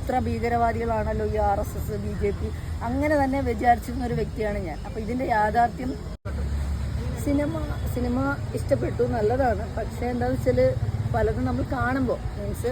ഇത്ര ഭീകരവാദികളാണല്ലോ ഈ RSS BJP അങ്ങനെ തന്നെ വിചാരിച്ചിരുന്ന ഒരു വ്യക്തിയാണ് ഞാൻ. അപ്പോൾ ഇതിൻ്റെ യാഥാർത്ഥ്യം സിനിമ ഇഷ്ടപ്പെട്ടു, നല്ലതാണ്. പക്ഷേ എന്താണെന്ന് വെച്ചാൽ പലതും നമ്മൾ കാണുമ്പോൾ മീൻസ്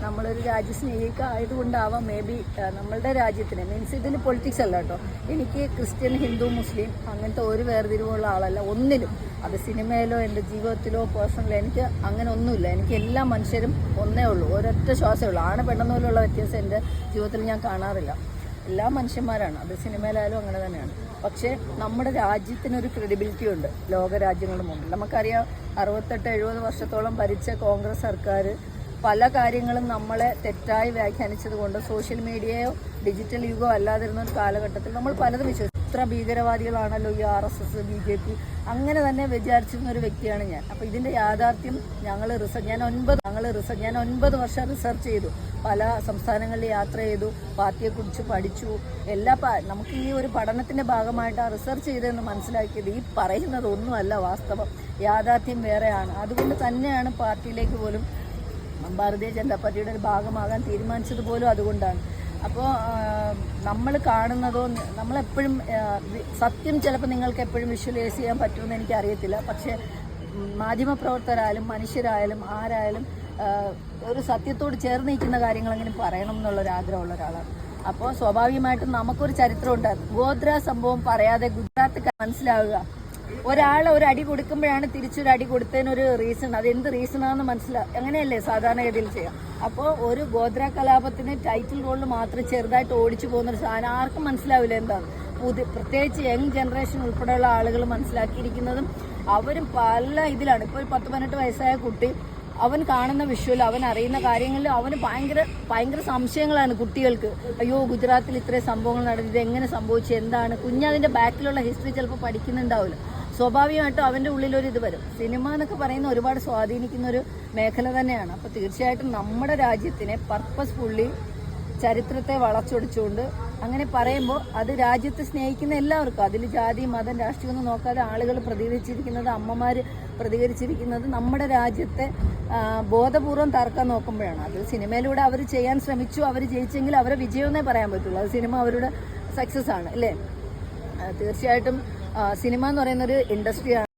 നമ്മളൊരു രാജ്യസ്നേഹിയൊക്കെ ആയതുകൊണ്ടാവാം മേ ബി നമ്മളുടെ രാജ്യത്തിന് മീൻസ് ഇതിൽ പൊളിറ്റിക്സ് അല്ല കേട്ടോ. എനിക്ക് ക്രിസ്ത്യൻ, ഹിന്ദു, മുസ്ലിം അങ്ങനത്തെ ഒരു വേർതിരിവുള്ള ആളല്ല ഒന്നിലും. അത് സിനിമയിലോ എൻ്റെ ജീവിതത്തിലോ പേഴ്സണലോ എനിക്ക് അങ്ങനെ ഒന്നുമില്ല. എനിക്ക് എല്ലാ മനുഷ്യരും ഒന്നേ ഉള്ളൂ, ഒരൊറ്റ ശ്വാസമേ ഉള്ളൂ. ആണ് പെണ്ണെന്ന പോലുള്ള വ്യത്യാസം എൻ്റെ ജീവിതത്തിൽ ഞാൻ കാണാറില്ല. എല്ലാ മനുഷ്യന്മാരാണ്, അത് സിനിമയിലായാലും അങ്ങനെ തന്നെയാണ്. പക്ഷേ നമ്മുടെ രാജ്യത്തിനൊരു ക്രെഡിബിലിറ്റി ഉണ്ട് ലോകരാജ്യങ്ങളുടെ മുമ്പിൽ. നമുക്കറിയാം 68-70 വർഷത്തോളം ഭരിച്ച കോൺഗ്രസ് സർക്കാർ പല കാര്യങ്ങളും നമ്മളെ തെറ്റായി വ്യാഖ്യാനിച്ചത് കൊണ്ട് സോഷ്യൽ മീഡിയയോ ഡിജിറ്റൽ യുഗമോ അല്ലാതിരുന്ന ഒരു കാലഘട്ടത്തിൽ നമ്മൾ പലതും വിശ്വസിച്ചു. ഇത്ര ഭീകരവാദികളാണല്ലോ ഈ RSS BJP അങ്ങനെ തന്നെ വിചാരിച്ചിരുന്ന ഒരു വ്യക്തിയാണ് ഞാൻ. അപ്പോൾ ഇതിൻ്റെ യാഥാർത്ഥ്യം ഞാൻ 9 വർഷം റിസർച്ച് ചെയ്തു, പല സംസ്ഥാനങ്ങളിൽ യാത്ര ചെയ്തു, പാർട്ടിയെക്കുറിച്ച് പഠിച്ചു. നമുക്ക് ഈ ഒരു പഠനത്തിൻ്റെ ഭാഗമായിട്ട് റിസർച്ച് ചെയ്തതെന്ന് മനസ്സിലാക്കിയത് ഈ പറയുന്നതൊന്നുമല്ല വാസ്തവം, യാഥാർത്ഥ്യം വേറെയാണ്. അതുകൊണ്ട് തന്നെയാണ് പാർട്ടിയിലേക്ക് പോലും ഭാരതീയ ജനതാ പാർട്ടിയുടെ ഒരു ഭാഗമാകാൻ തീരുമാനിച്ചത് പോലും അതുകൊണ്ടാണ്. അപ്പോൾ നമ്മൾ കാണുന്നതോ നമ്മളെപ്പോഴും സത്യം ചിലപ്പോൾ നിങ്ങൾക്ക് എപ്പോഴും വിഷ്വലൈസ് ചെയ്യാൻ പറ്റുമെന്ന് എനിക്കറിയത്തില്ല. പക്ഷേ മാധ്യമപ്രവർത്തകരായാലും മനുഷ്യരായാലും ആരായാലും ഒരു സത്യത്തോട് ചേർന്ന് നിൽക്കുന്ന കാര്യങ്ങൾ അങ്ങനെ പറയണം എന്നുള്ളൊരാഗ്രഹമുള്ള ഒരാളാണ്. അപ്പോൾ സ്വാഭാവികമായിട്ടും നമുക്കൊരു ചരിത്രം ഉണ്ടാകും. ഗോദ്ര സംഭവം പറയാതെ ഗുജറാത്ത് മനസ്സിലാവുക. ഒരാൾ ഒരു അടി കൊടുക്കുമ്പോഴാണ് തിരിച്ചൊരു അടി കൊടുത്തതിനൊരു റീസൺ, അതെന്ത് റീസണാണെന്ന് അങ്ങനെയല്ലേ സാധാരണഗതിയിൽ ചെയ്യാം. അപ്പോൾ ഒരു ഗോദ്ര കലാപത്തിന് ടൈറ്റിൽ റോളിൽ മാത്രം ചെറുതായിട്ട് ഓടിച്ചു പോകുന്നൊരു സാധനം ആർക്കും മനസ്സിലാവില്ല എന്താണ്. പ്രത്യേകിച്ച് യങ് ജനറേഷൻ ഉൾപ്പെടെയുള്ള ആളുകൾ മനസ്സിലാക്കിയിരിക്കുന്നതും അവരും പല ഇതിലാണ്. ഇപ്പോൾ 10-18 വയസ്സായ കുട്ടി അവൻ കാണുന്ന വിഷ്വൽ, അവൻ അറിയുന്ന കാര്യങ്ങളിൽ അവന് ഭയങ്കര സംശയങ്ങളാണ് കുട്ടികൾക്ക്. അയ്യോ ഗുജറാത്തിൽ ഇത്രയും സംഭവങ്ങൾ നടന്നത്, എങ്ങനെ സംഭവിച്ചു, എന്താണ് കുഞ്ഞതിൻ്റെ ബാക്കിലുള്ള ഹിസ്റ്ററി ചിലപ്പോൾ പഠിക്കുന്നുണ്ടാവില്ല. സ്വാഭാവികമായിട്ടും അവൻ്റെ ഉള്ളിലൊരു ഇത് വരും. സിനിമ എന്നൊക്കെ പറയുന്ന ഒരുപാട് സ്വാധീനിക്കുന്ന ഒരു മേഖല തന്നെയാണ്. അപ്പോൾ തീർച്ചയായിട്ടും നമ്മുടെ രാജ്യത്തിനെ പർപ്പസ്ഫുള്ളി ചരിത്രത്തെ വളച്ചൊടിച്ചുകൊണ്ട് അങ്ങനെ പറയുമ്പോൾ അത് രാജ്യത്തെ സ്നേഹിക്കുന്ന എല്ലാവർക്കും, അതിൽ ജാതി മതം രാഷ്ട്രീയമൊന്നും നോക്കാതെ ആളുകൾ പ്രതികരിച്ചിരിക്കുന്നത്, അമ്മമാർ പ്രതികരിച്ചിരിക്കുന്നത് നമ്മുടെ രാജ്യത്തെ ബോധപൂർവം തർക്കം നോക്കുമ്പോഴാണ്. അത് സിനിമയിലൂടെ അവർ ചെയ്യാൻ ശ്രമിച്ചു, അവർ ജയിച്ചെങ്കിൽ അവരെ വിജയമെന്നേ പറയാൻ പറ്റുള്ളൂ. അത് സിനിമ അവരുടെ സക്സസ് ആണ് അല്ലേ. തീർച്ചയായിട്ടും സിനിമ എന്ന് പറയുന്നൊരു ഇൻഡസ്ട്രിയാണ്.